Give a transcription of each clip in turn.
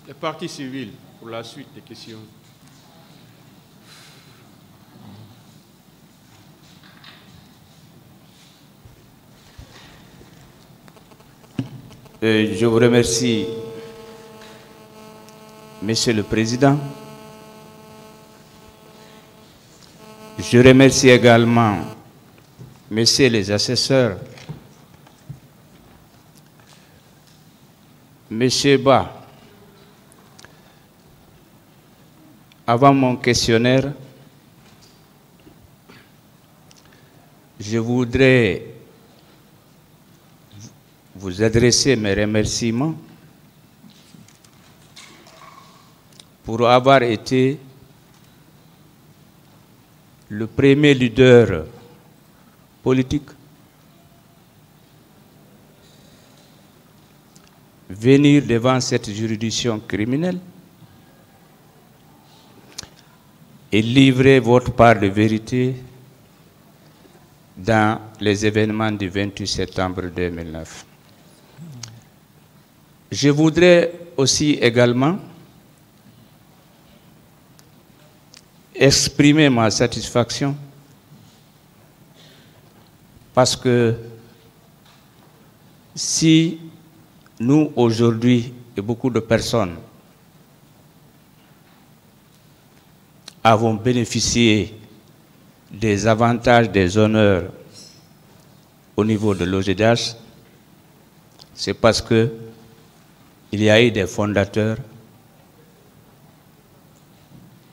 Les parties civiles, pour la suite des questions. Je vous remercie, Monsieur le Président. Je remercie également Messieurs les assesseurs, Monsieur Ba. Avant mon questionnaire, je voudrais vous adresser mes remerciements pour avoir été le premier leader politique venir devant cette juridiction criminelle et livrer votre part de vérité dans les événements du 28 septembre 2009. Je voudrais aussi également exprimer ma satisfaction parce que si nous aujourd'hui et beaucoup de personnes avons bénéficié des avantages, des honneurs au niveau de l'OGDH, c'est parce que il y a eu des fondateurs,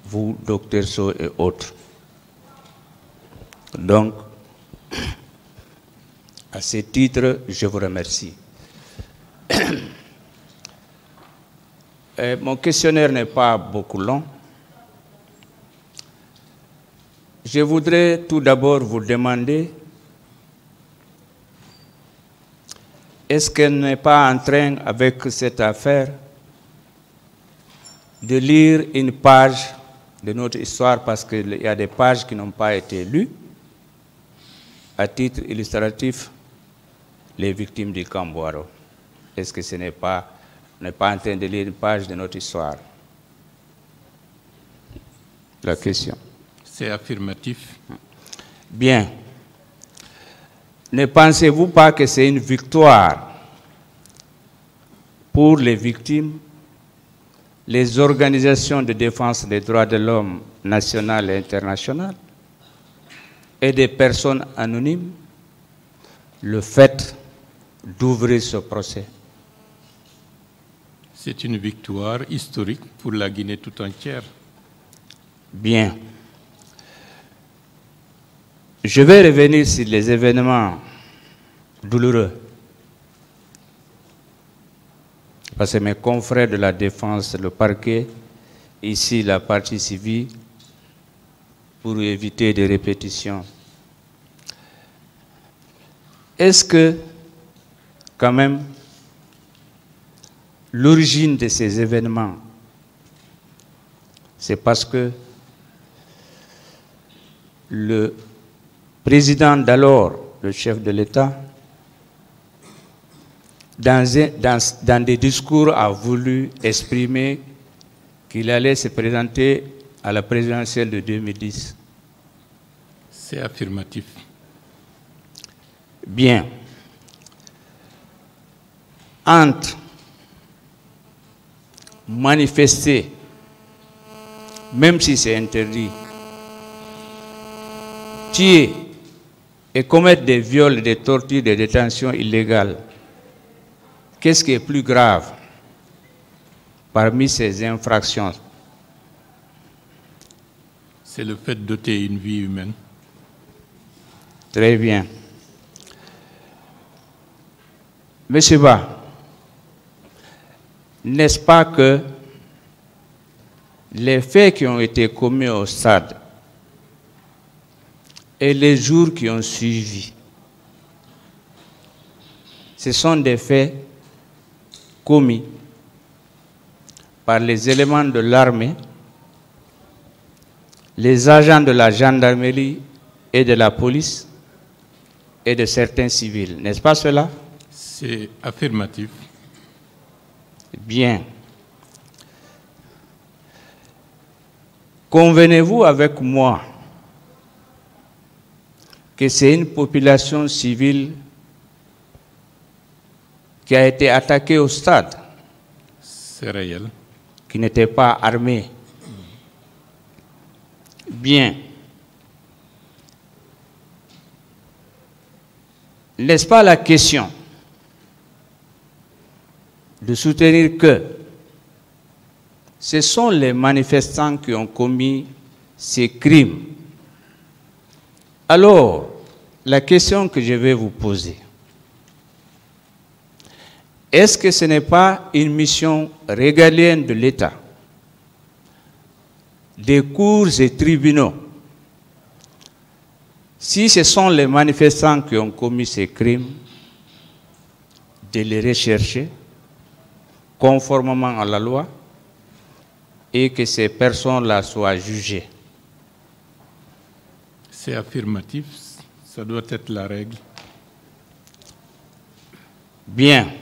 vous, Dr Sow et autres. Donc, à ce titre, je vous remercie. Mon questionnaire n'est pas beaucoup long. Je voudrais tout d'abord vous demander, est-ce qu'elle n'est pas en train, avec cette affaire, de lire une page de notre histoire, parce qu'il y a des pages qui n'ont pas été lues, à titre illustratif, les victimes du camp Boiro? Est-ce que ce n'est pas, on n'est pas en train de lire une page de notre histoire? La question. C'est affirmatif. Bien. Ne pensez-vous pas que c'est une victoire pour les victimes, les organisations de défense des droits de l'homme nationales et internationales et des personnes anonymes, le fait d'ouvrir ce procès? C'est une victoire historique pour la Guinée tout entière. Bien. Je vais revenir sur les événements douloureux. Parce que mes confrères de la défense, le parquet, ici la partie civile, pour éviter des répétitions. Est-ce que, quand même, l'origine de ces événements, c'est parce que le président d'alors, le chef de l'État, dans des discours a voulu exprimer qu'il allait se présenter à la présidentielle de 2010. C'est affirmatif. Bien. Entre manifester, même si c'est interdit, tuer et commettre des viols, des tortures, des détentions illégales, qu'est-ce qui est plus grave parmi ces infractions? C'est le fait d'ôter une vie humaine. Très bien. Monsieur Ba, n'est-ce pas que les faits qui ont été commis au stade et les jours qui ont suivi, ce sont des faits commis par les éléments de l'armée, les agents de la gendarmerie et de la police et de certains civils. N'est-ce pas cela? C'est affirmatif. Bien. convenez-vous avec moi que c'est une population civile qui a été attaquée au stade, C'est réel. qui n'était pas armée? Bien. N'est-ce pas la question de soutenir que ce sont les manifestants qui ont commis ces crimes? Alors, la question que je vais vous poser, est-ce que ce n'est pas une mission régalienne de l'État, des cours et tribunaux, si ce sont les manifestants qui ont commis ces crimes, de les rechercher conformément à la loi et que ces personnes-là soient jugées? C'est affirmatif, ça doit être la règle. Bien.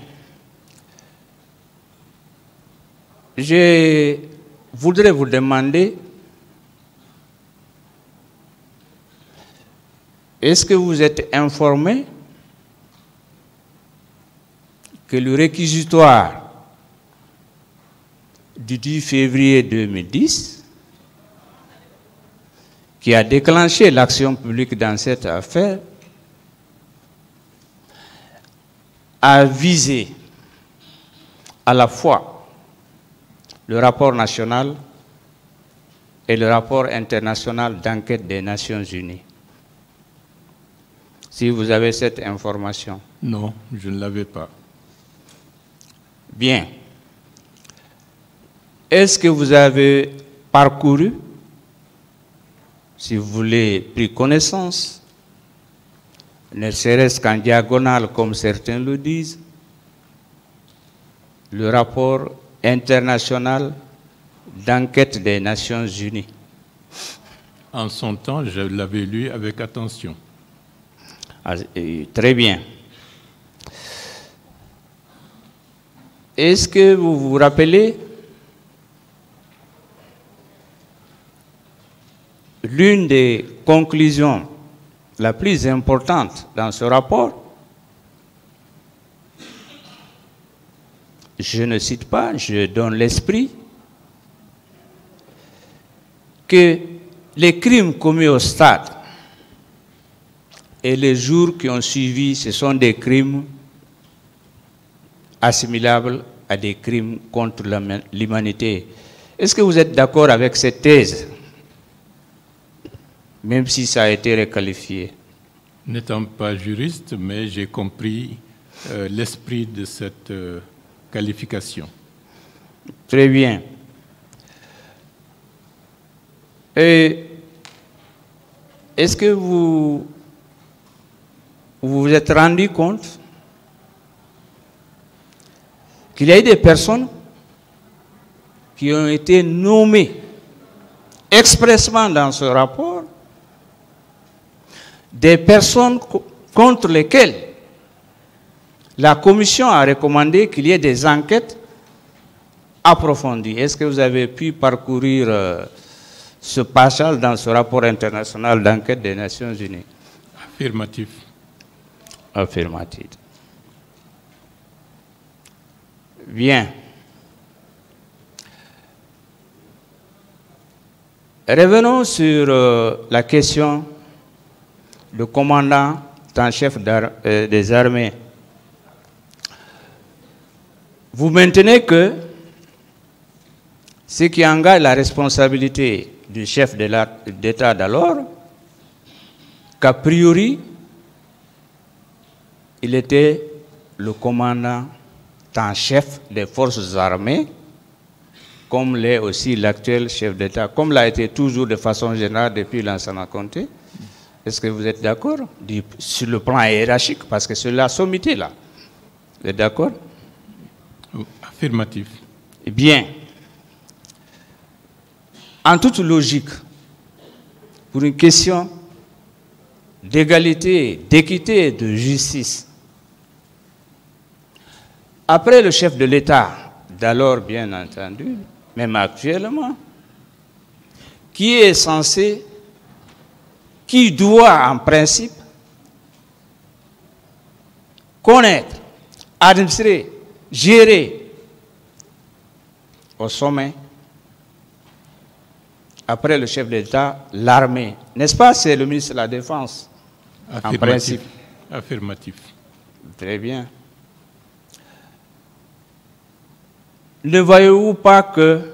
Je voudrais vous demander, est-ce que vous êtes informé que le réquisitoire du 10 février 2010, qui a déclenché l'action publique dans cette affaire, a visé à la fois le rapport national et le rapport international d'enquête des Nations Unies? Si vous avez cette information. Non, je ne l'avais pas. Bien. Est-ce que vous avez parcouru, si vous voulez, pris connaissance, ne serait-ce qu'en diagonale, comme certains le disent, le rapport international d'enquête des Nations Unies? En son temps, je l'avais lu avec attention. Ah, très bien. Est-ce que vous vous rappelez l'une des conclusions la plus importante dans ce rapport? Je ne cite pas, je donne l'esprit que les crimes commis au stade et les jours qui ont suivi, ce sont des crimes assimilables à des crimes contre l'humanité. Est-ce que vous êtes d'accord avec cette thèse, même si ça a été requalifié? N'étant pas juriste, mais j'ai compris l'esprit de cette qualification. Très bien. Et est-ce que vous vous êtes rendu compte qu'il y a eu des personnes qui ont été nommées expressément dans ce rapport, des personnes contre lesquelles la commission a recommandé qu'il y ait des enquêtes approfondies? Est-ce que vous avez pu parcourir ce passage dans ce rapport international d'enquête des Nations Unies? Affirmatif. Affirmatif. Bien. Revenons sur la question du commandant en chef des armées. Vous maintenez que ce qui engage la responsabilité du chef d'État d'alors, qu'a priori, il était le commandant en chef des forces armées, comme l'est aussi l'actuel chef d'État, comme l'a été toujours de façon générale depuis l'ancien Conté. Est-ce que vous êtes d'accord sur le plan hiérarchique, parce que c'est la sommité là? Vous êtes d'accord? Affirmatif. Eh bien, en toute logique, pour une question d'égalité, d'équité et de justice, après le chef de l'État, d'alors bien entendu, même actuellement, qui doit en principe connaître, administrer, gérer au sommet, après le chef d'État, l'armée. N'est-ce pas? C'est le ministre de la Défense, en principe. Affirmatif. Très bien. Ne voyez-vous pas que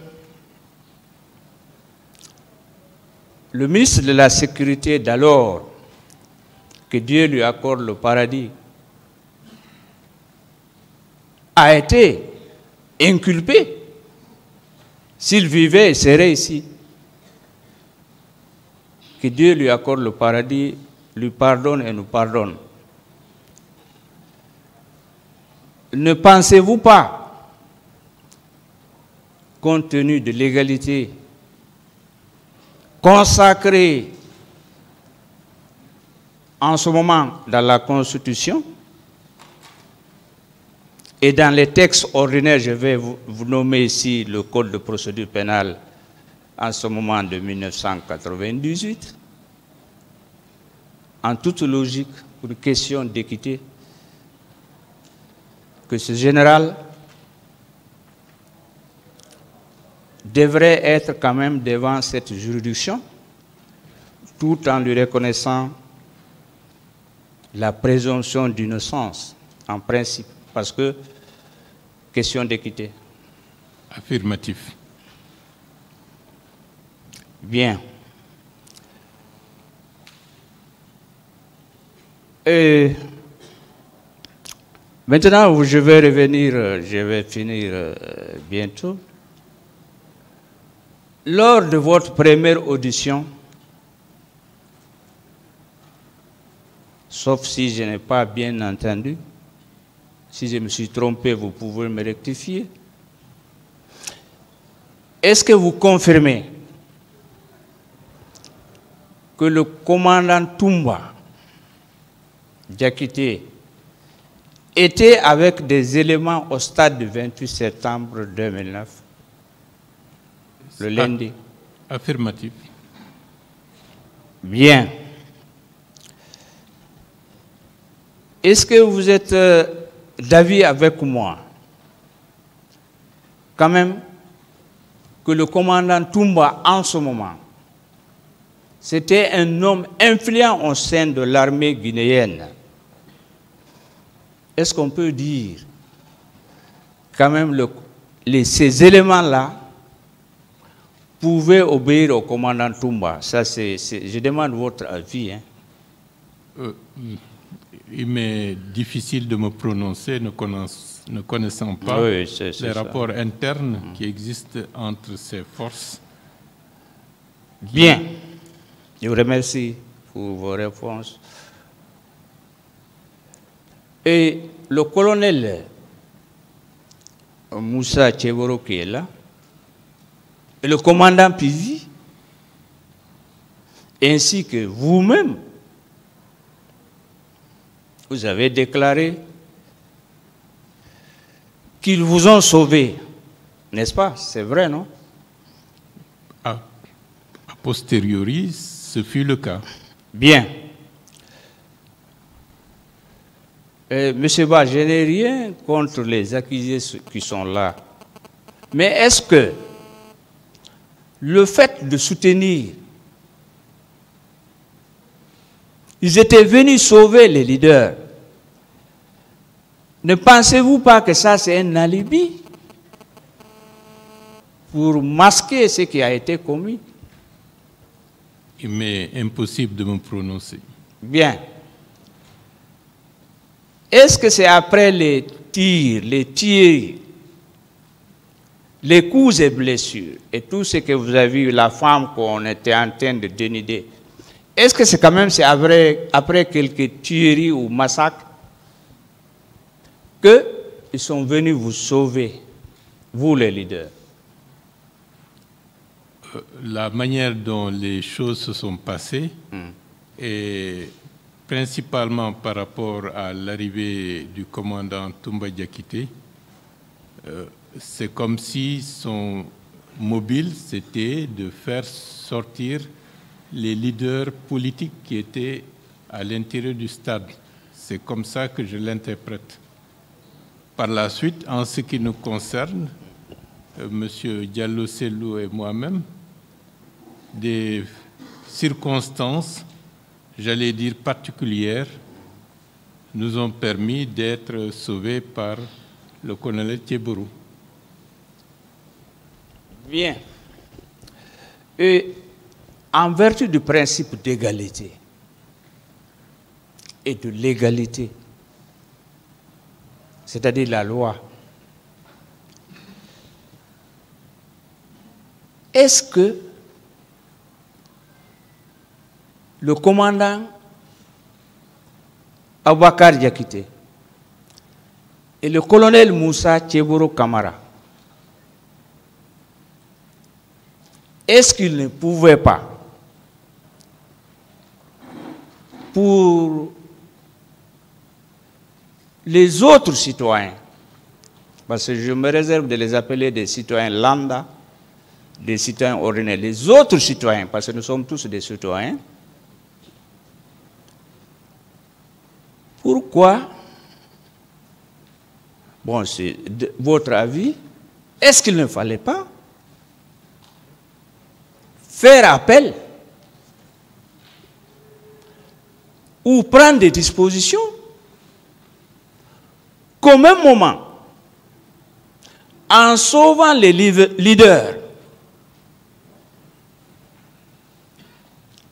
le ministre de la Sécurité d'alors, que Dieu lui accorde le paradis, a été inculpé? S'il vivait et serait ici, que Dieu lui accorde le paradis, lui pardonne et nous pardonne. Ne pensez-vous pas, compte tenu de l'égalité consacrée en ce moment dans la Constitution et dans les textes ordinaires, je vais vous nommer ici le Code de procédure pénale en ce moment de 1998, en toute logique, pour une question d'équité, que ce général devrait être quand même devant cette juridiction, tout en lui reconnaissant la présomption d'innocence, en principe, parce que question d'équité. Affirmatif. Bien. Et maintenant, je vais revenir, je vais finir bientôt. Lors de votre première audition, sauf si je n'ai pas bien entendu, si je me suis trompé, vous pouvez me rectifier. Est-ce que vous confirmez que le commandant Toumba Diakité était avec des éléments au stade du 28 septembre 2009, le lundi? Affirmatif. Bien. Est-ce que vous êtes d'avis avec moi, quand même, que le commandant Toumba, en ce moment, c'était un homme influent au sein de l'armée guinéenne? Est-ce qu'on peut dire, quand même, ces éléments-là pouvaient obéir au commandant Toumba? Ça, je demande votre avis. Hein. Il m'est difficile de me prononcer, ne connaissant pas les rapports internes qui existent entre ces forces. Bien. Je vous remercie pour vos réponses. Et le colonel Moussa Tchevoro qui est là, et le commandant Pivi, ainsi que vous-même, vous avez déclaré qu'ils vous ont sauvé, n'est-ce pas? C'est vrai, non? A posteriori, ce fut le cas. Bien. Monsieur Ba, je n'ai rien contre les accusés qui sont là. Mais est-ce que le fait de soutenir, ils étaient venus sauver les leaders, ne pensez-vous pas que ça c'est un alibi pour masquer ce qui a été commis? Il m'est impossible de me prononcer. Bien. Est-ce que c'est après les tirs, les coups et blessures, et tout ce que vous avez vu, la femme qu'on était en train de dénider, est-ce que c'est quand même après quelques tueries ou massacres qu'ils sont venus vous sauver, vous les leaders? La manière dont les choses se sont passées, et principalement par rapport à l'arrivée du commandant Toumba Diakité, c'est comme si son mobile, c'était de faire sortir les leaders politiques qui étaient à l'intérieur du stade. C'est comme ça que je l'interprète. Par la suite, en ce qui nous concerne, M. Diallo Sellou et moi-même, des circonstances, j'allais dire particulières, nous ont permis d'être sauvés par le colonel Tchebourou. Bien. Et en vertu du principe d'égalité et de l'égalité, c'est-à-dire la loi, est-ce que le commandant Aboubacar Diakité et le colonel Moussa Tchebourou Kamara, est-ce qu'ils ne pouvaient pas, pour les autres citoyens, parce que je me réserve de les appeler des citoyens lambda, des citoyens ordinaires, les autres citoyens, parce que nous sommes tous des citoyens, pourquoi, bon, c'est votre avis, est-ce qu'il ne fallait pas faire appel ou prendre des dispositions qu'au même moment, en sauvant les leaders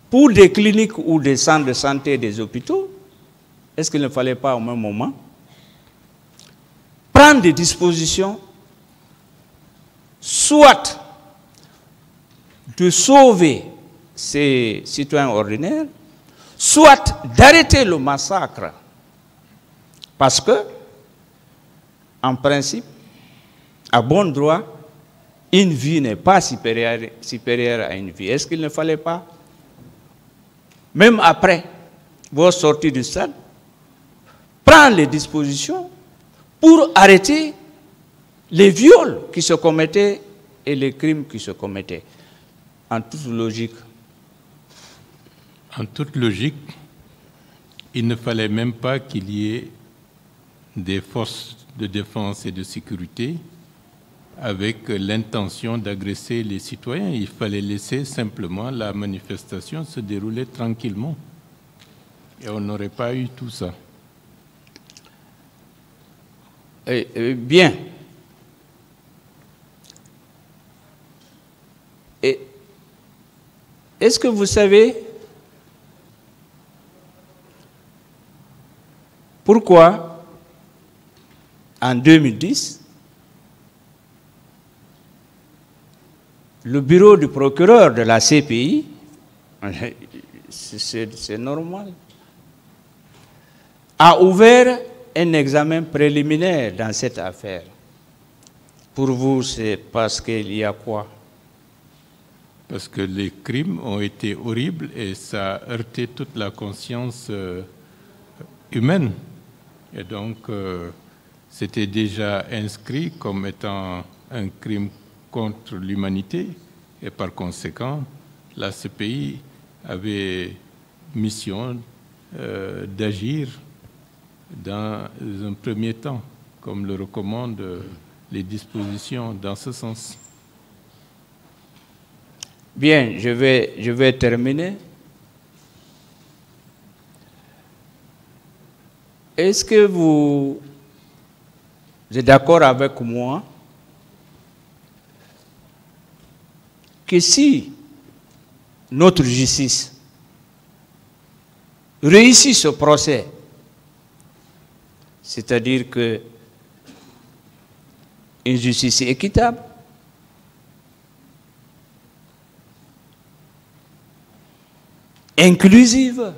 pour des cliniques ou des centres de santé et des hôpitaux, est-ce qu'il ne fallait pas au même moment prendre des dispositions, soit de sauver ces citoyens ordinaires, soit d'arrêter le massacre, parce que, en principe, à bon droit, une vie n'est pas supérieure à une vie. Est-ce qu'il ne fallait pas, même après votre sortie du stade, prendre les dispositions pour arrêter les viols qui se commettaient et les crimes qui se commettaient, en toute logique? En toute logique, il ne fallait même pas qu'il y ait des forces de défense et de sécurité avec l'intention d'agresser les citoyens. Il fallait laisser simplement la manifestation se dérouler tranquillement. Et on n'aurait pas eu tout ça. Bien. Est-ce que vous savez pourquoi, en 2010, le bureau du procureur de la CPI, c'est normal, a ouvert un examen préliminaire dans cette affaire? Pour vous, c'est parce qu'il y a quoi? Parce que les crimes ont été horribles et ça a heurté toute la conscience humaine. Et donc, c'était déjà inscrit comme étant un crime contre l'humanité. Et par conséquent, la CPI avait mission d'agir dans un premier temps, comme le recommandent les dispositions dans ce sens. Bien, je vais terminer. Est-ce que vous êtes d'accord avec moi que si notre justice réussit ce procès, c'est-à-dire que une justice équitable, inclusive,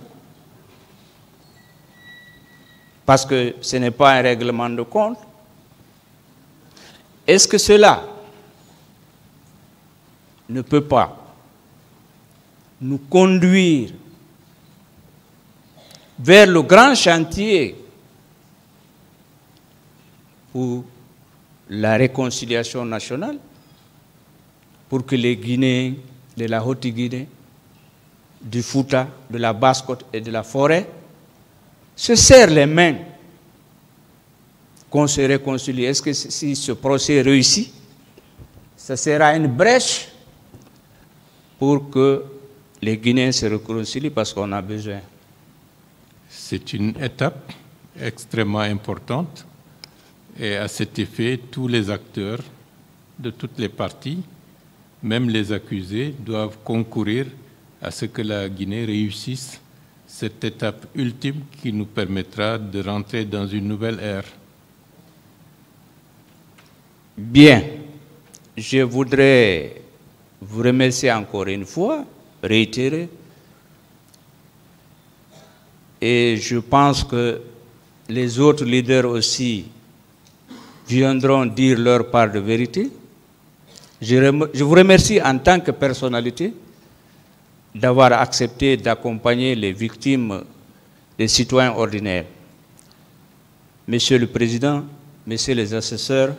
parce que ce n'est pas un règlement de compte, est-ce que cela ne peut pas nous conduire vers le grand chantier pour la réconciliation nationale? pour que les Guinéens de la Haute-Guinée, du Fouta, de la Basse-Côte et de la Forêt se serrent les mains, qu'on se réconcilie. Est-ce que si ce procès réussit, ça sera une brèche pour que les Guinéens se réconcilient parce qu'on a besoin? C'est une étape extrêmement importante et à cet effet, tous les acteurs de toutes les parties, même les accusés, doivent concourir à ce que la Guinée réussisse cette étape ultime qui nous permettra de rentrer dans une nouvelle ère. Bien, je voudrais vous remercier encore une fois, réitérer, et je pense que les autres leaders aussi viendront dire leur part de vérité. Je vous remercie en tant que personnalité d'avoir accepté d'accompagner les victimes, les citoyens ordinaires. Monsieur le Président, Messieurs les assesseurs,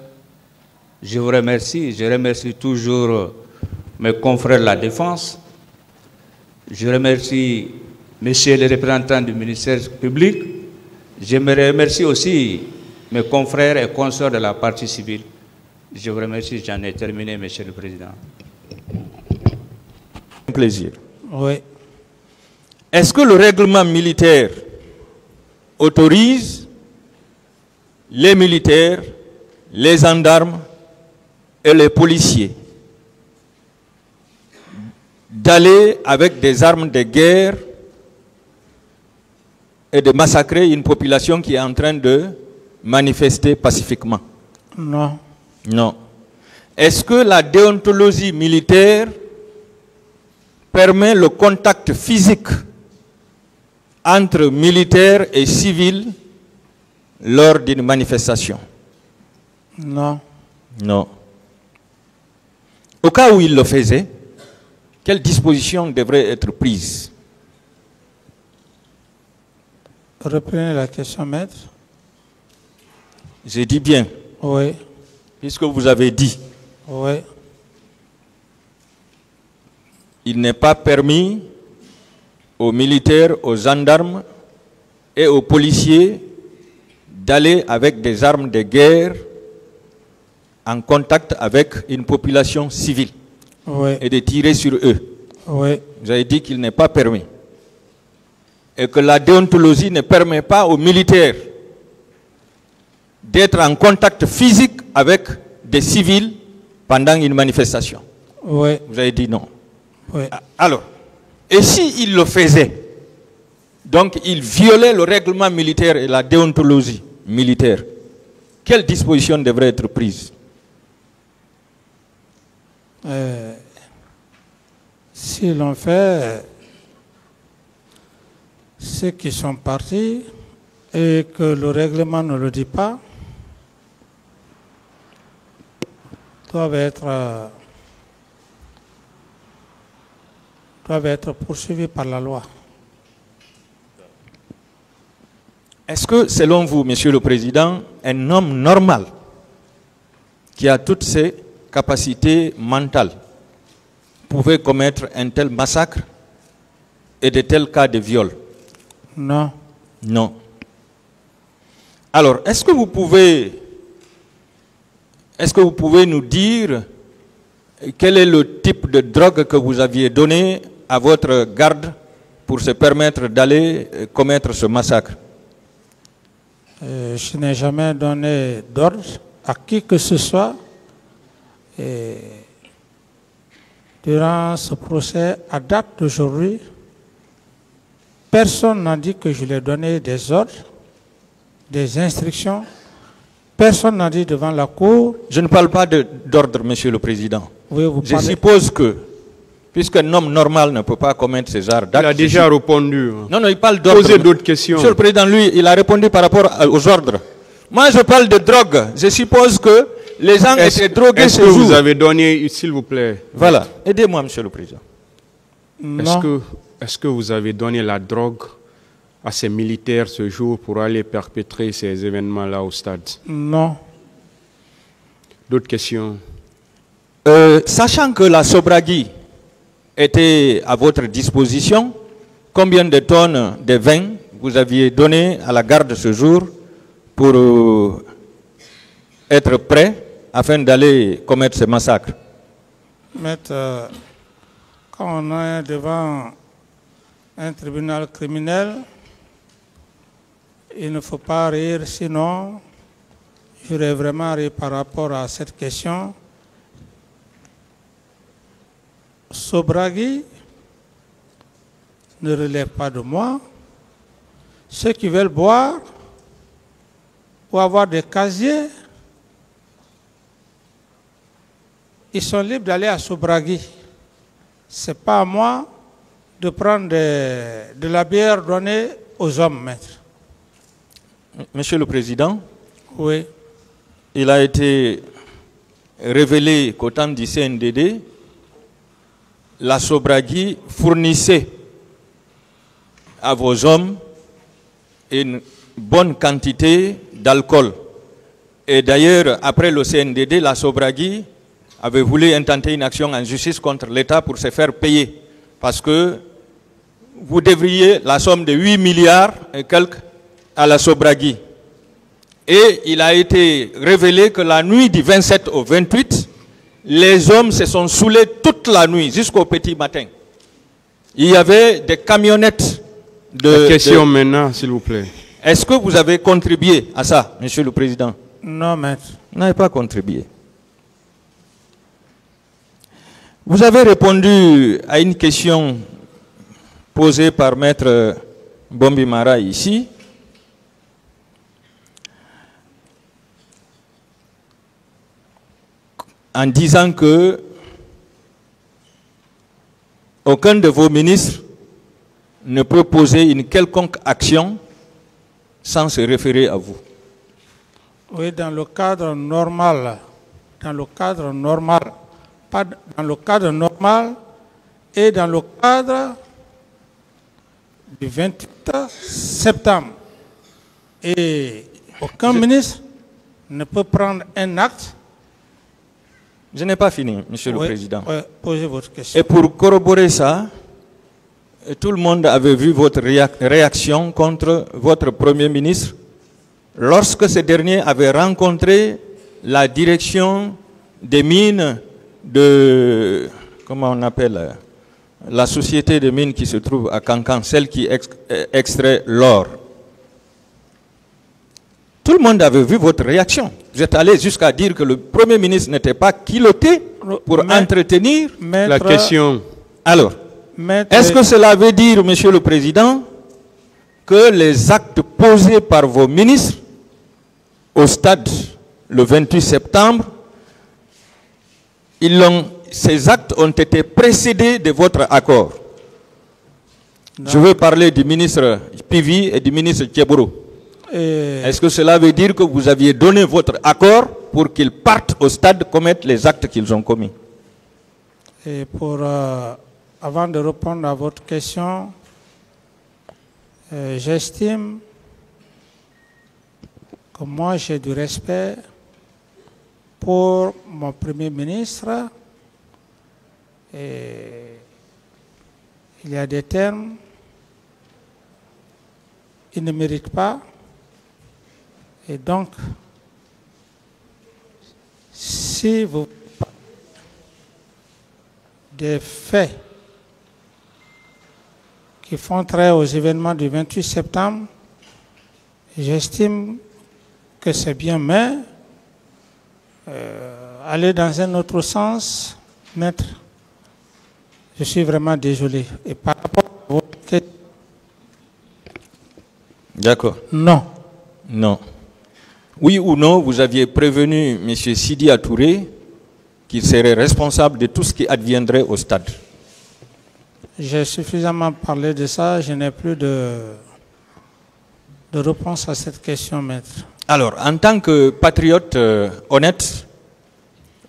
je vous remercie. Je remercie toujours mes confrères de la Défense. Je remercie Messieurs les représentants du ministère public. Je me remercie aussi mes confrères et consoeurs de la partie civile. Je vous remercie, j'en ai terminé, Monsieur le Président. Un plaisir. Oui. Est-ce que le règlement militaire autorise les militaires, les gendarmes et les policiers d'aller avec des armes de guerre et de massacrer une population qui est en train de manifester pacifiquement? Non. Non. Est-ce que la déontologie militaire permet le contact physique entre militaires et civils lors d'une manifestation? Non. Non. Au cas où il le faisait, quelles dispositions devraient être prises? Reprenez la question, maître. J'ai dit bien, Oui. puisque vous avez dit, Oui. il n'est pas permis aux militaires, aux gendarmes et aux policiers d'aller avec des armes de guerre en contact avec une population civile Oui. et de tirer sur eux. Oui. Vous avez dit qu'il n'est pas permis. Et que la déontologie ne permet pas aux militaires d'être en contact physique avec des civils pendant une manifestation. Oui. Vous avez dit non. Oui. Alors, et s'il le faisait, donc il violait le règlement militaire et la déontologie militaire, quelles dispositions devraient être prises? Si l'on fait ceux qui sont partis et que le règlement ne le dit pas, doivent être poursuivis par la loi. Est-ce que, selon vous, Monsieur le Président, un homme normal qui a toutes ses capacités mentales pouvait commettre un tel massacre et de tels cas de viol? Non. Non. Alors, est-ce que vous pouvez nous dire quel est le type de drogue que vous aviez donné à votre garde pour se permettre d'aller commettre ce massacre? Je n'ai jamais donné d'ordre à qui que ce soit. Et durant ce procès, à date d'aujourd'hui, personne n'a dit que je lui ai donné des ordres, des instructions. Personne n'a dit devant la cour. Je ne parle pas d'ordre, Monsieur le Président. Oui, vous Je parlez. suppose que, puisqu'un homme normal ne peut pas commettre ces genres d'actes... Il a déjà répondu. Non, il parle d'ordre. Posez d'autres questions. Monsieur le Président, lui, il a répondu par rapport aux ordres. Moi, je parle de drogue. Je suppose que les gens étaient drogués ce Est-ce que jour. vous avez donné, s'il vous plaît, Voilà. Aidez-moi, Monsieur le Président. Non. est-ce que vous avez donné la drogue à ces militaires ce jour pour aller perpétrer ces événements-là au stade? Non. D'autres questions? Sachant que la Sobragi était à votre disposition, combien de tonnes de vin vous aviez donné à la garde ce jour pour être prêt afin d'aller commettre ce massacre? Maître, quand on est devant un tribunal criminel, il ne faut pas rire, sinon j'aurais vraiment ri par rapport à cette question. Sobragi ne relève pas de moi. Ceux qui veulent boire ou avoir des casiers, ils sont libres d'aller à Sobragi. Ce n'est pas à moi de prendre de la bière donnée aux hommes, maître. Monsieur le Président, oui. Il a été révélé qu'au temps du CNDD, la Sobragi fournissait à vos hommes une bonne quantité d'alcool. Et d'ailleurs, après le CNDD, la Sobragi avait voulu intenter une action en justice contre l'État pour se faire payer. Parce que vous devriez la somme de 8 milliards et quelques à la Sobragi. Et il a été révélé que la nuit du 27 au 28, les hommes se sont saoulés toute la nuit jusqu'au petit matin. Il y avait des camionnettes de... La question maintenant, s'il vous plaît. Est-ce que vous avez contribué à ça, Monsieur le Président? Non, maître. Vous n'avez pas contribué. Vous avez répondu à une question posée par Maître Bombi Mara ici. En disant que aucun de vos ministres ne peut poser une quelconque action sans se référer à vous. Oui, dans le cadre normal. Dans le cadre normal. Pas dans le cadre normal et dans le cadre du 28 septembre. Et aucun ministre ne peut prendre un acte. Je n'ai pas fini, Monsieur le Président. Oui, posez votre question. Et pour corroborer ça, tout le monde avait vu votre réaction contre votre Premier ministre lorsque ce dernier avait rencontré la direction des mines de, comment on appelle, la société de mines qui se trouve à Cancan, celle qui extrait l'or. Tout le monde avait vu votre réaction. Vous êtes allé jusqu'à dire que le Premier ministre n'était pas culotté pour entretenir la question. Alors, est-ce que cela veut dire, Monsieur le Président, que les actes posés par vos ministres au stade le 28 septembre, ces actes ont été précédés de votre accord? Non. Je veux parler du ministre Pivi et du ministre Tchebourou. Est-ce que cela veut dire que vous aviez donné votre accord pour qu'ils partent au stade commettre les actes qu'ils ont commis? Et pour, avant de répondre à votre question, j'estime que moi j'ai du respect pour mon Premier ministre. Et il y a des termes, il ne mérite pas. Et donc, si vous parlez des faits qui font trait aux événements du 28 septembre, j'estime que c'est bien, mais aller dans un autre sens, maître, je suis vraiment désolé. Et par rapport à votre question... D'accord. Non. Non. Oui ou non, vous aviez prévenu M. Sidi Touré qu'il serait responsable de tout ce qui adviendrait au stade? J'ai suffisamment parlé de ça, je n'ai plus de réponse à cette question, maître. Alors, en tant que patriote honnête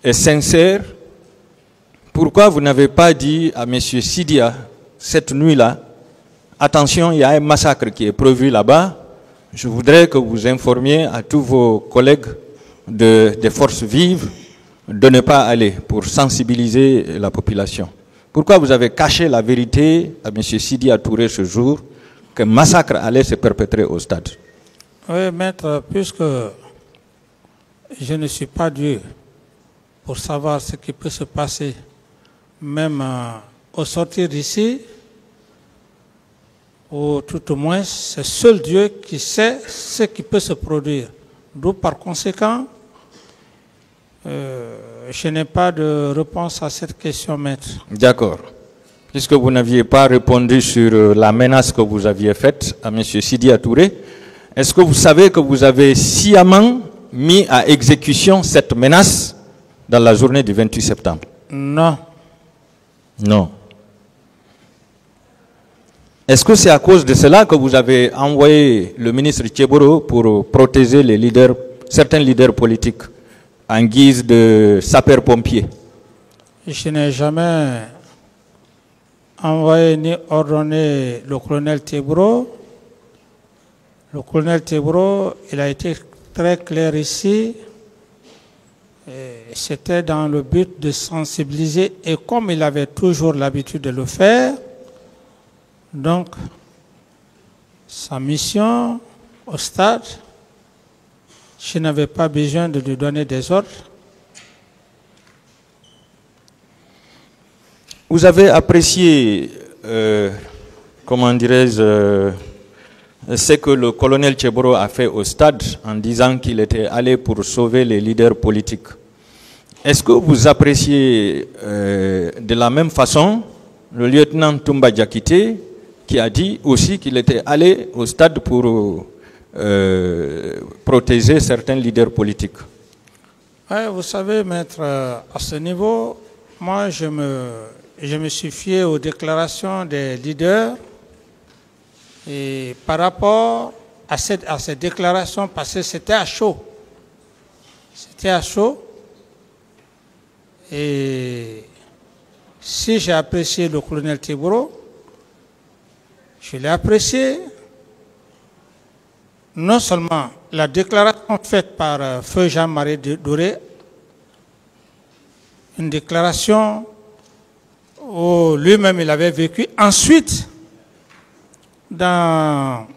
et sincère, pourquoi vous n'avez pas dit à M. Sidia cette nuit-là, attention, il y a un massacre qui est prévu là-bas, je voudrais que vous informiez à tous vos collègues des forces vives de ne pas aller pour sensibiliser la population? Pourquoi vous avez caché la vérité à M. Sidi Touré ce jour qu'un massacre allait se perpétrer au stade? Oui, maître, puisque je ne suis pas Dieu pour savoir ce qui peut se passer, même au sortir d'ici, ou tout au moins, c'est seul Dieu qui sait ce qui peut se produire. D'où, par conséquent, je n'ai pas de réponse à cette question, maître. D'accord. Puisque vous n'aviez pas répondu sur la menace que vous aviez faite à M. Sidi Touré, est-ce que vous savez que vous avez sciemment mis à exécution cette menace dans la journée du 28 septembre? Non. Non. Est-ce que c'est à cause de cela que vous avez envoyé le ministre Tcheboro pour protéger les leaders, certains leaders politiques en guise de sapeurs-pompiers? Je n'ai jamais envoyé ni ordonné le colonel Tcheboro. Le colonel Tcheboro, il a été très clair ici. C'était dans le but de sensibiliser, et comme il avait toujours l'habitude de le faire, donc sa mission au stade, je n'avais pas besoin de lui donner des ordres. Vous avez apprécié, comment dirais-je, ce que le colonel Tcheboro a fait au stade en disant qu'il était allé pour sauver les leaders politiques. Est-ce que vous appréciez de la même façon le lieutenant Toumba Diakité qui a dit aussi qu'il était allé au stade pour protéger certains leaders politiques? Ouais, vous savez, maître, à ce niveau, moi je me suis fié aux déclarations des leaders. Et par rapport à ces déclarations, parce que c'était à chaud. C'était à chaud. Et si j'ai apprécié le colonel Tcheboro, je l'ai apprécié. Non seulement la déclaration faite par Feu Jean-Marie Doré, une déclaration où lui-même il avait vécu. Ensuite, dans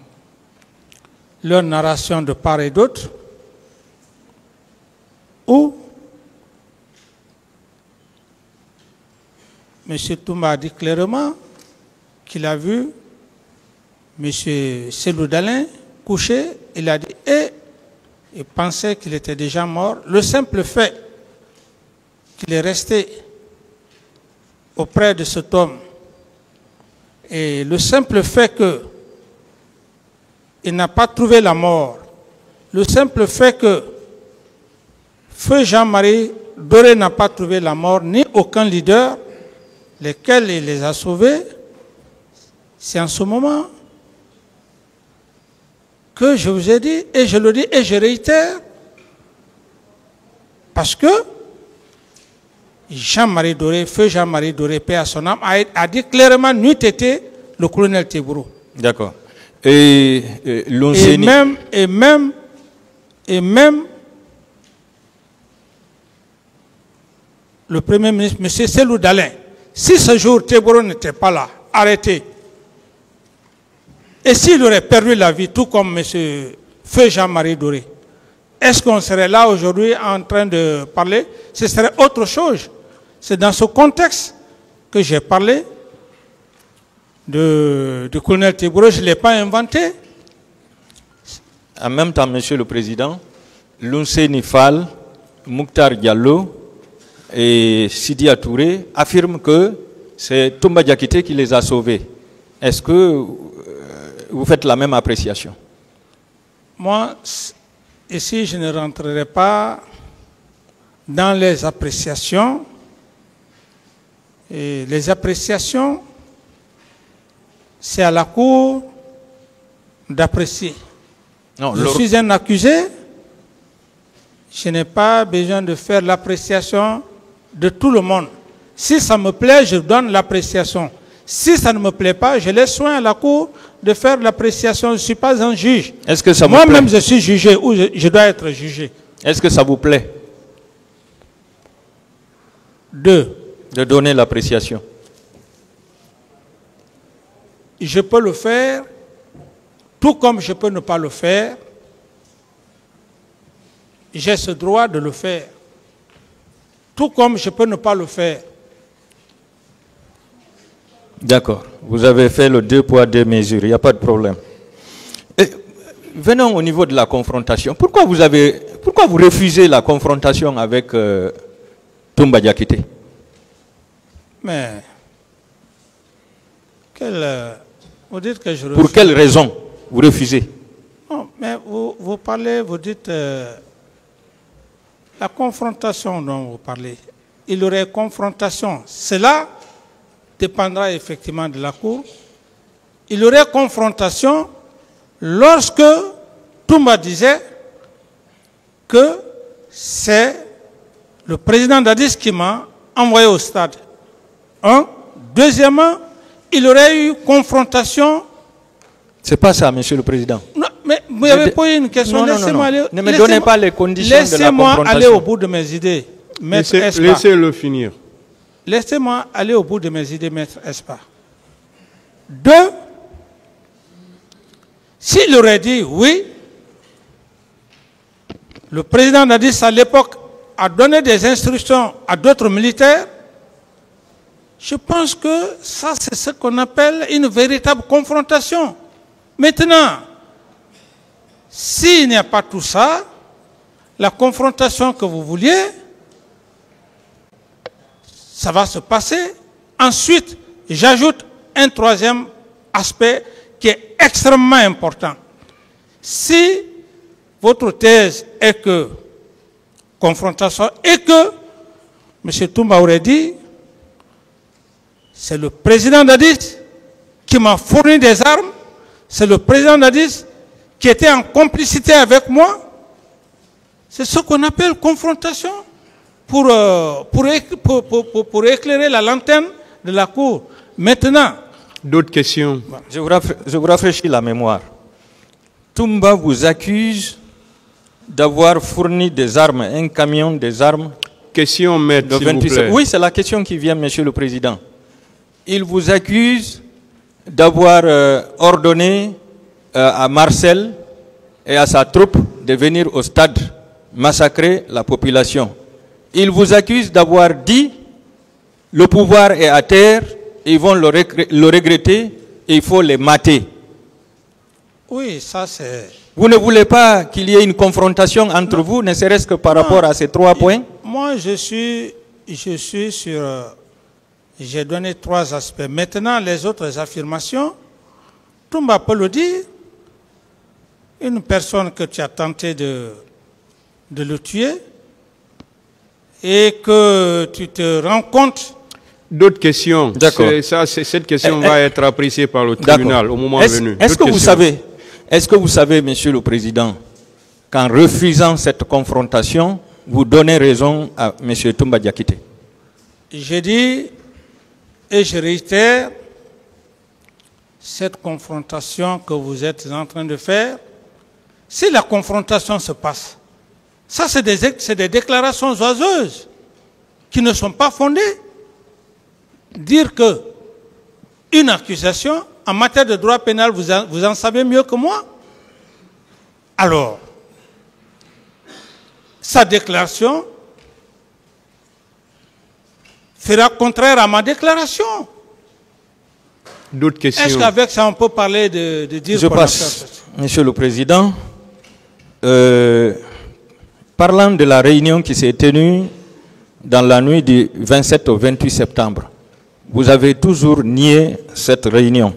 leur narration de part et d'autre, où M. Toumba a dit clairement qu'il a vu M. Selou Dalin couché, il a dit, et il pensait qu'il était déjà mort. Le simple fait qu'il est resté auprès de cet homme, et le simple fait qu'il n'a pas trouvé la mort, le simple fait que Feu Jean-Marie Doré n'a pas trouvé la mort, ni aucun leader, lesquels il les a sauvés, c'est en ce moment que je vous ai dit, et je le dis, et je réitère, parce que Jean-Marie Doré, Feu Jean-Marie Doré, paix à son âme, a dit clairement, n'eût été le colonel Tcheboro. D'accord. Et même le Premier ministre, M. Selou Dalin, si ce jour Tcheboro n'était pas là, arrêté, et s'il aurait perdu la vie, tout comme M. Feu Jean-Marie Doré, est-ce qu'on serait là aujourd'hui en train de parler? Ce serait autre chose. C'est dans ce contexte que j'ai parlé du colonel Tcheboro. Je ne l'ai pas inventé. En même temps, Monsieur le Président, Lounse Nifal, Mouktar Diallo et Sidi Touré affirment que c'est Toumba Diakité qui les a sauvés. Est-ce que vous faites la même appréciation? Moi, ici, je ne rentrerai pas dans les appréciations. Et les appréciations, c'est à la Cour d'apprécier. Je suis un accusé. Je n'ai pas besoin de faire l'appréciation de tout le monde. Si ça me plaît, je donne l'appréciation. Si ça ne me plaît pas, je laisse soin à la Cour de faire l'appréciation. Je ne suis pas un juge. Est-ce que ça vous Moi-même, plaît? je suis jugé ou je dois être jugé. Est-ce que ça vous plaît? De donner l'appréciation. Je peux le faire, tout comme je peux ne pas le faire. J'ai ce droit de le faire, tout comme je peux ne pas le faire. D'accord. Vous avez fait le 2 poids 2 mesures, il n'y a pas de problème. Et venons au niveau de la confrontation. Pourquoi vous refusez la confrontation avec Toumba Diakité? Mais, vous dites que je refuse. Pour quelle raison vous refusez? Non, mais vous parlez, vous dites, la confrontation dont vous parlez, il y aurait confrontation. Cela dépendra effectivement de la Cour. Il y aurait confrontation lorsque Toumba disait que c'est le président Dadis qui m'a envoyé au stade. Un. Deuxièmement, il y aurait eu confrontation. C'est pas ça, Monsieur le Président. Non, mais vous avez posé une question. Laissez-moi aller. Ne me donnez pas les conditions de la confrontation. Laissez-moi aller au bout de mes idées, Maître Espa. Laissez-le finir. Laissez-moi aller au bout de mes idées, Maître Espa. Deux, s'il aurait dit oui, le président Dadis à l'époque a donné des instructions à d'autres militaires, je pense que ça c'est ce qu'on appelle une véritable confrontation. Maintenant, s'il n'y a pas tout ça, la confrontation que vous vouliez, ça va se passer. Ensuite, j'ajoute un troisième aspect qui est extrêmement important. Si votre thèse est que confrontation et que M. Toumba aurait dit c'est le président Dadis qui m'a fourni des armes, c'est le président Dadis qui était en complicité avec moi, c'est ce qu'on appelle confrontation pour éclairer la lanterne de la Cour. Maintenant, d'autres questions? Je vous rafraîchis la mémoire. Toumba vous accuse d'avoir fourni des armes, un camion des armes. Question, maître, s'il vous plaît. Oui, c'est la question qui vient, Monsieur le Président. Il vous accuse d'avoir ordonné à Marcel et à sa troupe de venir au stade massacrer la population. Il vous accuse d'avoir dit le pouvoir est à terre, ils vont le regretter, il faut les mater. Oui, ça c'est... Vous ne voulez pas qu'il y ait une confrontation entre vous, ne serait-ce que par rapport à ces 3 points? Moi, je suis sur... J'ai donné 3 aspects. Maintenant, les autres affirmations, Toumba peut le dire. Une personne que tu as tenté de le tuer et que tu te rends compte... D'autres questions? D'accord. Cette question va être appréciée par le tribunal au moment venu. Est-ce que vous savez, Monsieur le Président, qu'en refusant cette confrontation, vous donnez raison à M. Toumba Diakité? J'ai dit, et je réitère, cette confrontation que vous êtes en train de faire, si la confrontation se passe, ça c'est des déclarations oiseuses qui ne sont pas fondées. Dire que une accusation, en matière de droit pénal, vous en savez mieux que moi. Alors, sa déclaration fera contraire à ma déclaration. D'autres questions? Est-ce qu'avec ça, on peut parler de dire... Je passe, Monsieur le Président. Parlant de la réunion qui s'est tenue dans la nuit du 27 au 28 septembre, vous avez toujours nié cette réunion,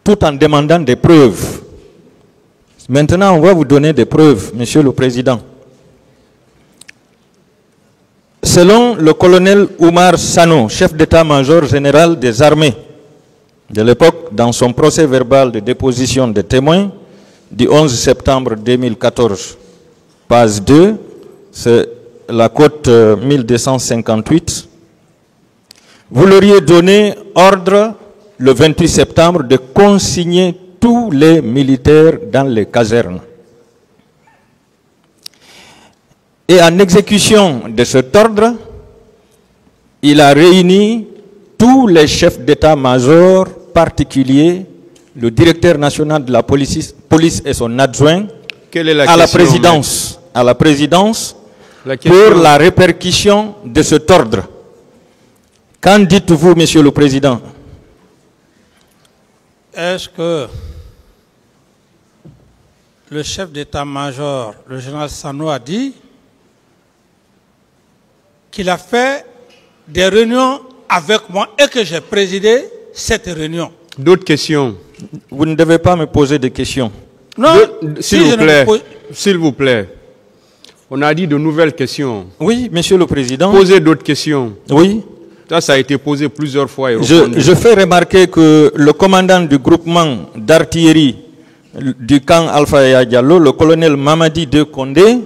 tout en demandant des preuves. Maintenant, on va vous donner des preuves, Monsieur le Président. Selon le colonel Oumar Sano, chef d'état-major général des armées de l'époque, dans son procès verbal de déposition des témoins du 11 septembre 2014, page 2, c'est la cote 1258, vous leur auriez donné ordre le 28 septembre de consigner tous les militaires dans les casernes. Et en exécution de cet ordre, il a réuni tous les chefs d'état-major particuliers, le directeur national de la police et son adjoint, Quelle est la à question, la présidence La question- pour la répercussion de cet ordre. Qu'en dites-vous, Monsieur le Président? Est-ce que le chef d'état-major, le général Sano, a dit qu'il a fait des réunions avec moi et que j'ai présidé cette réunion? D'autres questions? Vous ne devez pas me poser de questions. Non, S'il si vous je ne plaît, me pose- s'il vous plaît. On a dit de nouvelles questions. Oui, Monsieur le Président. Posez d'autres questions. Oui. Ça a été posé plusieurs fois. Et répondu. Je fais remarquer que le commandant du groupement d'artillerie du camp Alpha Yaya Diallo, le colonel Mamadi De Condé,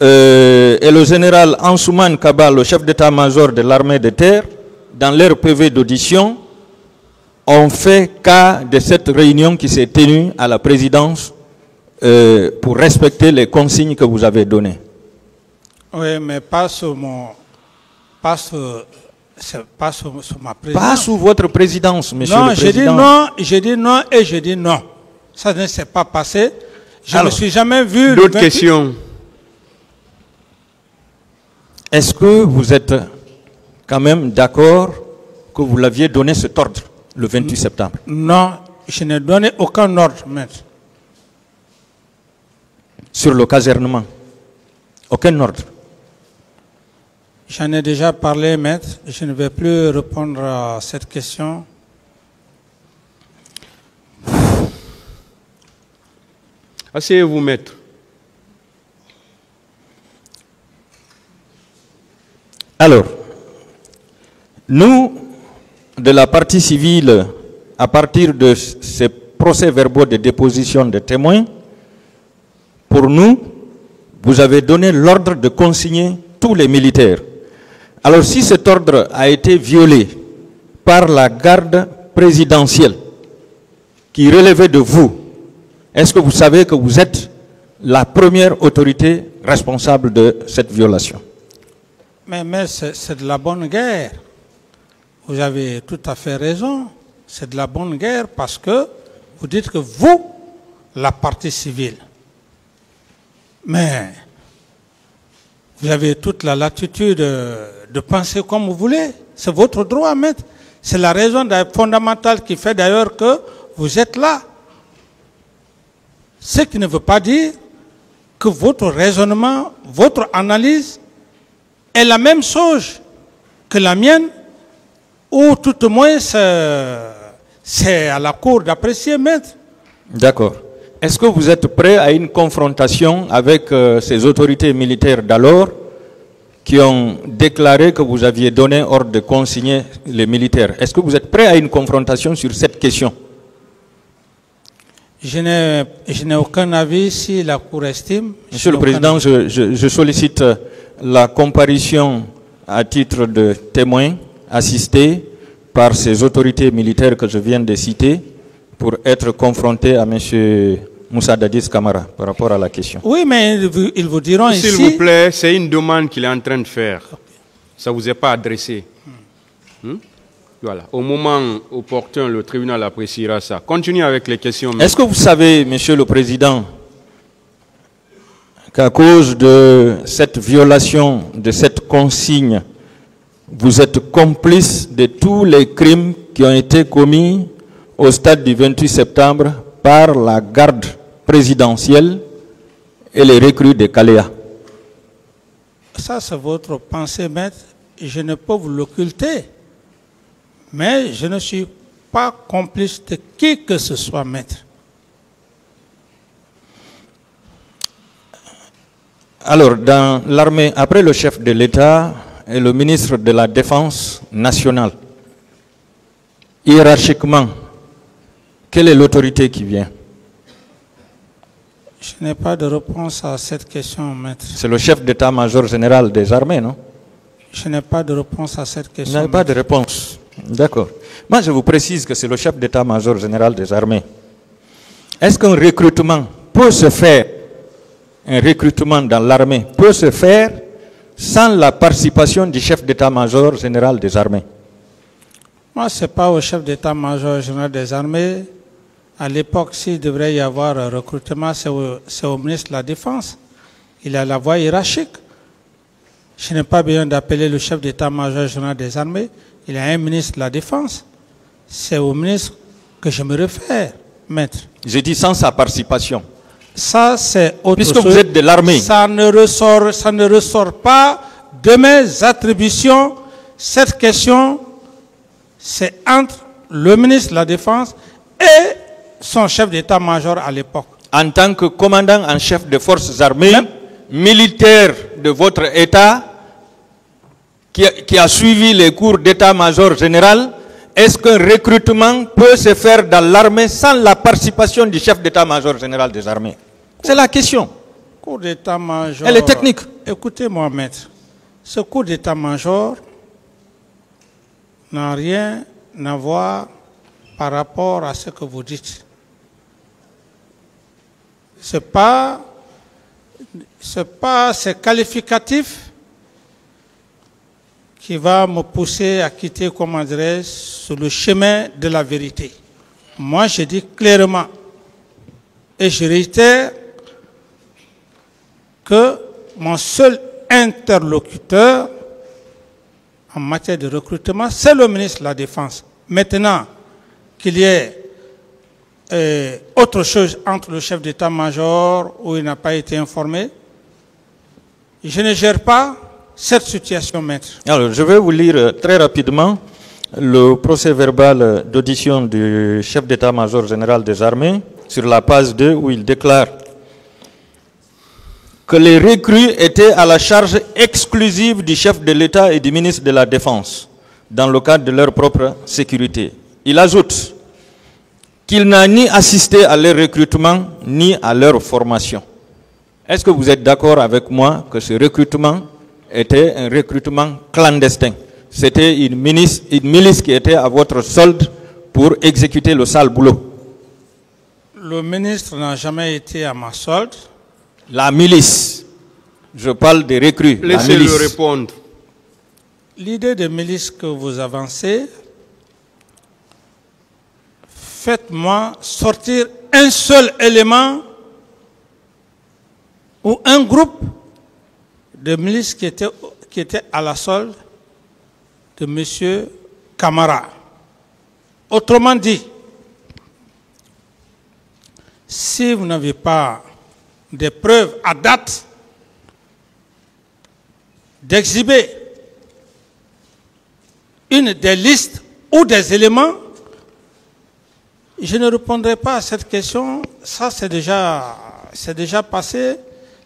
et le général Ansouman Kaba, le chef d'état-major de l'armée de terre, dans leur PV d'audition, ont fait cas de cette réunion qui s'est tenue à la présidence pour respecter les consignes que vous avez données. Oui, mais pas sur mon... Pas sur ma présidence. Pas sous votre présidence, Monsieur Non, le j'ai dit Président. non, j'ai dit non et j'ai dit non. Ça ne s'est pas passé. Je ne Alors, me suis jamais vu... le D'autres 28 questions? Est-ce que vous êtes quand même d'accord que vous l'aviez donné cet ordre le 28 septembre? Non, je n'ai donné aucun ordre, maître. Sur le casernement? Aucun ordre? J'en ai déjà parlé, maître. Je ne vais plus répondre à cette question. Asseyez-vous, maître. Alors, nous, de la partie civile, à partir de ces procès-verbaux de déposition de témoins, pour nous, vous avez donné l'ordre de consigner tous les militaires. Alors, si cet ordre a été violé par la garde présidentielle qui relevait de vous, est-ce que vous savez que vous êtes la première autorité responsable de cette violation? Mais c'est de la bonne guerre. Vous avez tout à fait raison. C'est de la bonne guerre parce que vous dites que vous, la partie civile. Mais vous avez toute la latitude de penser comme vous voulez. C'est votre droit, maître. C'est la raison fondamentale qui fait d'ailleurs que vous êtes là. Ce qui ne veut pas dire que votre raisonnement, votre analyse est la même chose que la mienne, ou tout au moins c'est à la cour d'apprécier, maître. D'accord. Est-ce que vous êtes prêt à une confrontation avec ces autorités militaires d'alors qui ont déclaré que vous aviez donné ordre de consigner les militaires? Est-ce que vous êtes prêt à une confrontation sur cette question? Je n'ai aucun avis si la Cour estime. Monsieur le Président, je sollicite la comparution à titre de témoin assisté par ces autorités militaires que je viens de citer pour être confronté à M. Moussa Dadis Kamara par rapport à la question. Oui, mais ils vous diront ici... S'il vous plaît, c'est une demande qu'il est en train de faire. Ça ne vous est pas adressé. Voilà. Au moment opportun, le tribunal appréciera ça. Continuez avec les questions. Est-ce que vous savez, Monsieur le Président, qu'à cause de cette violation, de cette consigne, vous êtes complice de tous les crimes qui ont été commis au stade du 28 septembre par la garde présidentielle et les recrues de Kaléa? Ça, c'est votre pensée, maître. Je ne peux vous l'occulter. Mais je ne suis pas complice de qui que ce soit, maître. Alors, dans l'armée, après le chef de l'État et le ministre de la Défense nationale, hiérarchiquement, quelle est l'autorité qui vient? Je n'ai pas de réponse à cette question, maître. C'est le chef d'état-major général des armées, non? Je n'ai pas de réponse à cette Vous question. n'avez pas de réponse. D'accord. Moi, je vous précise que c'est le chef d'état-major général des armées. Est-ce qu'un recrutement peut se faire, un recrutement dans l'armée peut se faire sans la participation du chef d'état-major général des armées? Moi, ce n'est pas au chef d'état-major général des armées. À l'époque, s'il devrait y avoir un recrutement, c'est au ministre de la Défense. Il a la voie hiérarchique. Je n'ai pas besoin d'appeler le chef d'état-major général des armées. Il y a un ministre de la Défense. C'est au ministre que je me réfère, maître. J'ai dit sans sa participation. Ça, c'est autre chose. Puisque vous êtes de l'armée. Ça ne ressort pas de mes attributions. Cette question, c'est entre le ministre de la Défense et son chef d'état-major à l'époque. En tant que commandant en chef des forces armées, militaire de votre État, qui a suivi les cours d'état-major général, est-ce qu'un recrutement peut se faire dans l'armée sans la participation du chef d'état-major général des armées? C'est la question. Cours d'état-major. Elle est technique. Écoutez-moi, maître. Ce cours d'état-major n'a rien à voir par rapport à ce que vous dites. C'est pas ces qualificatifs qui va me pousser à quitter, comment dirais-je, sur le chemin de la vérité. Moi, je dis clairement, et je réitère, que mon seul interlocuteur en matière de recrutement, c'est le ministre de la Défense. Maintenant, qu'il y ait autre chose entre le chef d'état-major où il n'a pas été informé, je ne gère pas cette situation, maître. Alors, je vais vous lire très rapidement le procès-verbal d'audition du chef d'état-major général des armées sur la page 2 où il déclare que les recrues étaient à la charge exclusive du chef de l'État et du ministre de la Défense dans le cadre de leur propre sécurité. Il ajoute qu'il n'a ni assisté à leur recrutement ni à leur formation. Est-ce que vous êtes d'accord avec moi que ce recrutement était un recrutement clandestin? C'était une milice qui était à votre solde pour exécuter le sale boulot. Le ministre n'a jamais été à ma solde. La milice. Je parle des recrues. Laissez-le répondre. L'idée de milice que vous avancez, faites-moi sortir un seul élément ou un groupe de milices qui était à la solde de M. Camara. Autrement dit, si vous n'avez pas des preuves à date d'exhiber une des listes ou des éléments, je ne répondrai pas à cette question. Ça, c'est déjà passé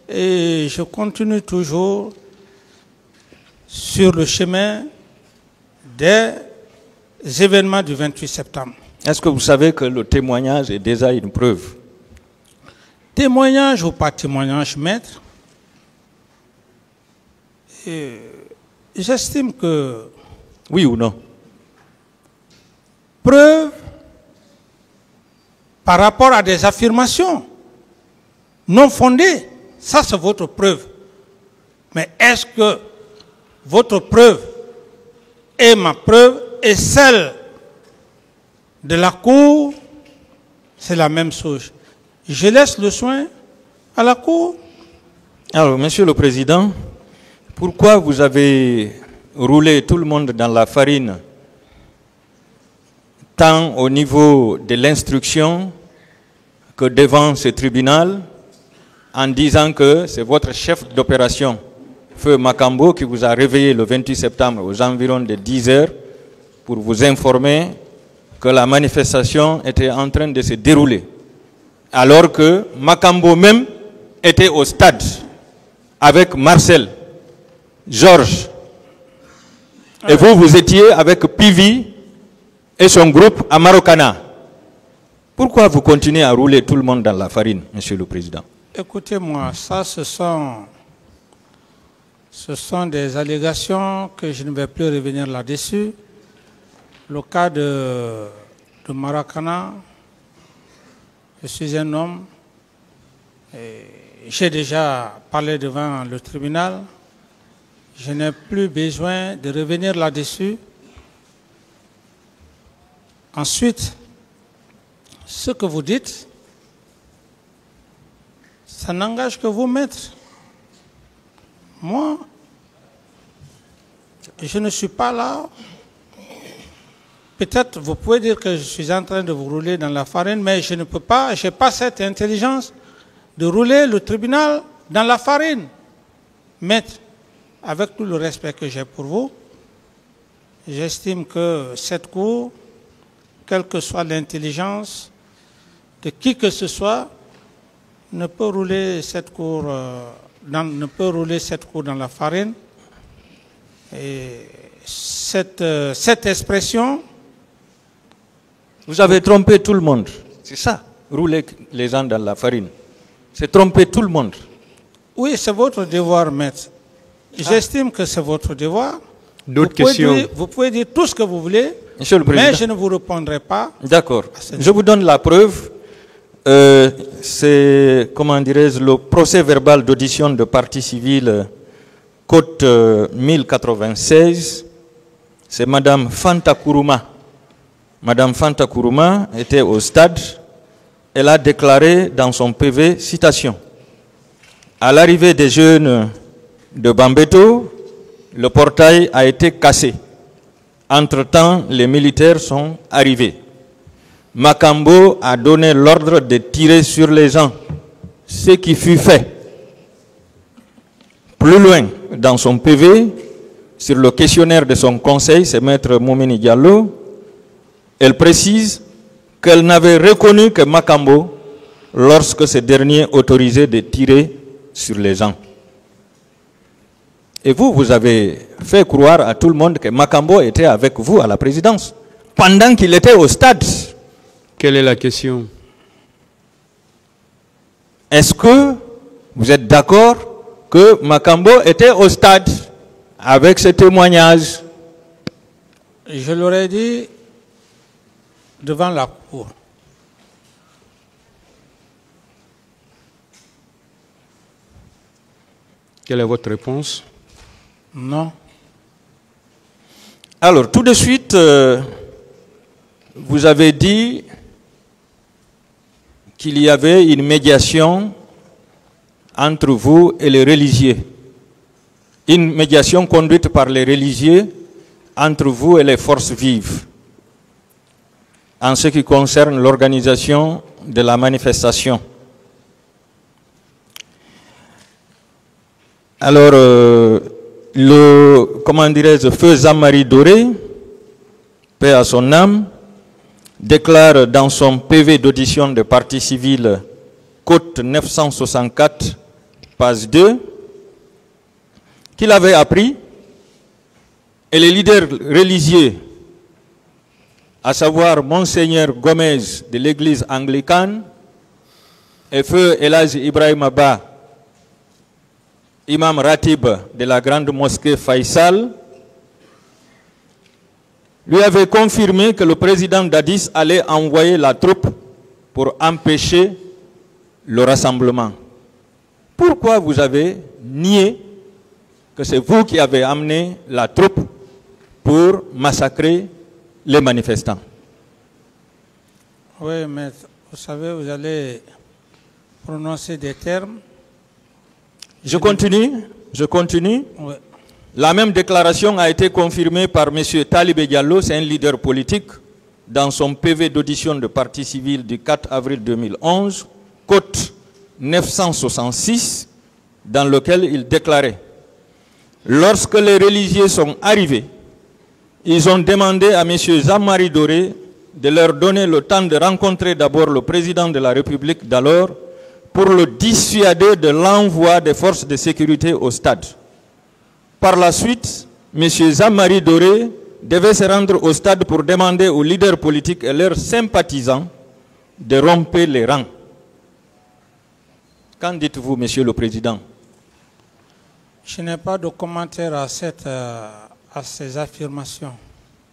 et je continue toujours sur le chemin des événements du 28 septembre. Est-ce que vous savez que le témoignage est déjà une preuve? Témoignage ou pas témoignage, maître, j'estime que... Oui ou non? Preuve par rapport à des affirmations non fondées, ça c'est votre preuve. Mais est-ce que votre preuve et ma preuve et celle de la Cour, c'est la même chose? Je laisse le soin à la Cour. Alors, Monsieur le Président, pourquoi vous avez roulé tout le monde dans la farine, tant au niveau de l'instruction que devant ce tribunal, en disant que c'est votre chef d'opération, Feu Makambo, qui vous a réveillé le 28 septembre aux environs de 10 heures pour vous informer que la manifestation était en train de se dérouler, alors que Makambo même était au stade avec Marcel, Georges, et vous étiez avec Pivi et son groupe à Marokana. Pourquoi vous continuez à rouler tout le monde dans la farine, Monsieur le Président? Écoutez-moi, ça ce sont des allégations que je ne vais plus revenir là-dessus. Le cas de Maracana, je suis un homme, j'ai déjà parlé devant le tribunal, Je n'ai plus besoin de revenir là-dessus. Ensuite, ce que vous dites, ça n'engage que vous, maître. Moi, je ne suis pas là. Peut-être vous pouvez dire que je suis en train de vous rouler dans la farine, mais je ne peux pas, je n'ai pas cette intelligence de rouler le tribunal dans la farine. Maître, avec tout le respect que j'ai pour vous, j'estime que cette cour, quelle que soit l'intelligence de qui que ce soit, ne peut rouler cette cour dans la farine. Et cette expression... Vous avez trompé tout le monde. C'est ça, rouler les gens dans la farine. C'est tromper tout le monde. Oui, c'est votre devoir, maître. J'estime que c'est votre devoir. D'autres questions? Vous pouvez dire tout ce que vous voulez, Monsieur le Président. mais je ne vous répondrai pas. D'accord. Je vous donne la preuve. C'est, comment dirais-je, le procès verbal d'audition de partie civile, côte 1096. C'est Madame Fanta Kourouma. Madame Fanta Kourouma était au stade. Elle a déclaré dans son PV, citation, à l'arrivée des jeunes de Bambeto, le portail a été cassé. Entre-temps, les militaires sont arrivés. Makambo a donné l'ordre de tirer sur les gens, ce qui fut fait. Plus loin, dans son PV, sur le questionnaire de son conseil, c'est Maître Moumini Diallo, elle précise qu'elle n'avait reconnu que Makambo lorsque ce dernier autorisait de tirer sur les gens. Et vous, vous avez fait croire à tout le monde que Makambo était avec vous à la présidence, pendant qu'il était au stade. Quelle est la question? Est-ce que vous êtes d'accord que Makambo était au stade avec ce témoignage? Je l'aurais dit devant la cour. Quelle est votre réponse? Non. Alors, tout de suite, vous avez dit qu'il y avait une médiation entre vous et les religieux. Une médiation conduite par les religieux entre vous et les forces vives en ce qui concerne l'organisation de la manifestation. Alors, le feu Zamari Doré, paix à son âme, déclare dans son PV d'audition de partie civile, côte 964, page 2, qu'il avait appris et les leaders religieux, à savoir Monseigneur Gomez de l'église anglicane et feu Elhadji Ibrahima Ba, imam Ratib de la grande mosquée Faisal, lui avait confirmé que le président Dadis allait envoyer la troupe pour empêcher le rassemblement. Pourquoi vous avez nié que c'est vous qui avez amené la troupe pour massacrer les manifestants? Oui, mais vous savez, vous allez prononcer des termes. Je continue. Oui. La même déclaration a été confirmée par M. Talibé Diallo, c'est un leader politique, dans son PV d'audition de partie civile du 4 avril 2011, côte 966, dans lequel il déclarait: lorsque les religieux sont arrivés, ils ont demandé à M. Zamari Doré de leur donner le temps de rencontrer d'abord le président de la République d'alors pour le dissuader de l'envoi des forces de sécurité au stade. Par la suite, M. Zamari Doré devait se rendre au stade pour demander aux leaders politiques et leurs sympathisants de rompre les rangs. Qu'en dites-vous, Monsieur le Président? Je n'ai pas de commentaire à ces affirmations.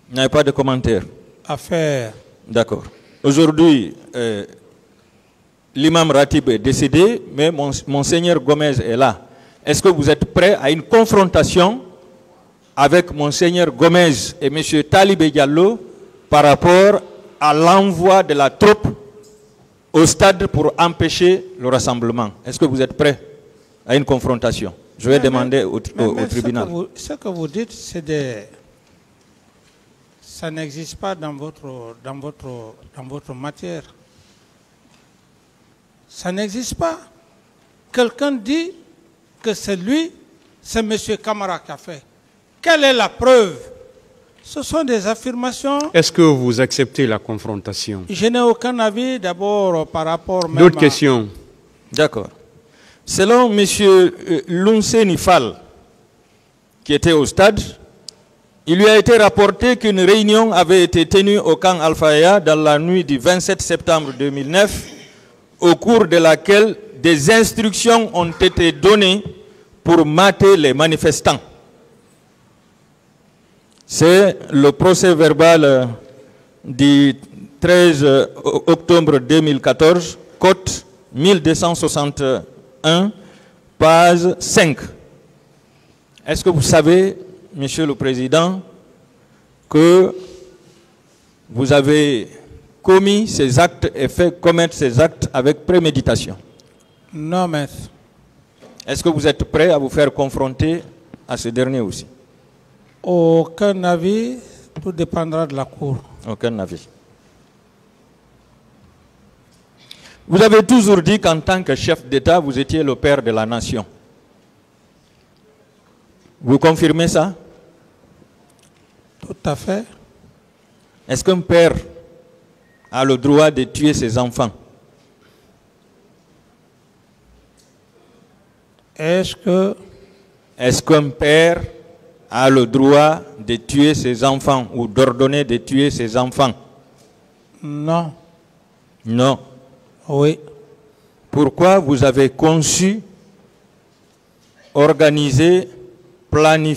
Vous n'avez pas de commentaire? À faire. D'accord. Aujourd'hui, l'imam Ratib est décédé, mais Monseigneur Gomez est là. Est-ce que vous êtes prêt à une confrontation avec Monseigneur Gomez et M. Talibé Diallo par rapport à l'envoi de la troupe au stade pour empêcher le rassemblement. Est-ce que vous êtes prêts à une confrontation? Je vais demander au tribunal. Ce que vous dites, c'est ça n'existe pas dans votre matière. Ça n'existe pas. Quelqu'un dit que c'est lui, c'est M. Camara qui a fait. Quelle est la preuve? Ce sont des affirmations. Est-ce que vous acceptez la confrontation? Je n'ai aucun avis d'abord par rapport même D'autres questions? D'accord. Selon M. Lunseni Fall, qui était au stade, il lui a été rapporté qu'une réunion avait été tenue au camp Al-Faya dans la nuit du 27 septembre 2009, au cours de laquelle des instructions ont été données pour mater les manifestants. C'est le procès verbal du 13 octobre 2014, cote 1261, page 5. Est-ce que vous savez, Monsieur le Président, que vous avez commis ces actes et fait commettre ces actes avec préméditation? Non, maître. Est-ce que vous êtes prêt à vous faire confronter à ce dernier aussi? Aucun avis, tout dépendra de la Cour. Aucun avis. Vous avez toujours dit qu'en tant que chef d'État, vous étiez le père de la nation. Vous confirmez ça? Tout à fait. Est-ce qu'un père a le droit de tuer ses enfants? Est-ce qu'un père a le droit de tuer ses enfants ou d'ordonner de tuer ses enfants? Non. Non. Oui. Pourquoi vous avez conçu, organisé, planifié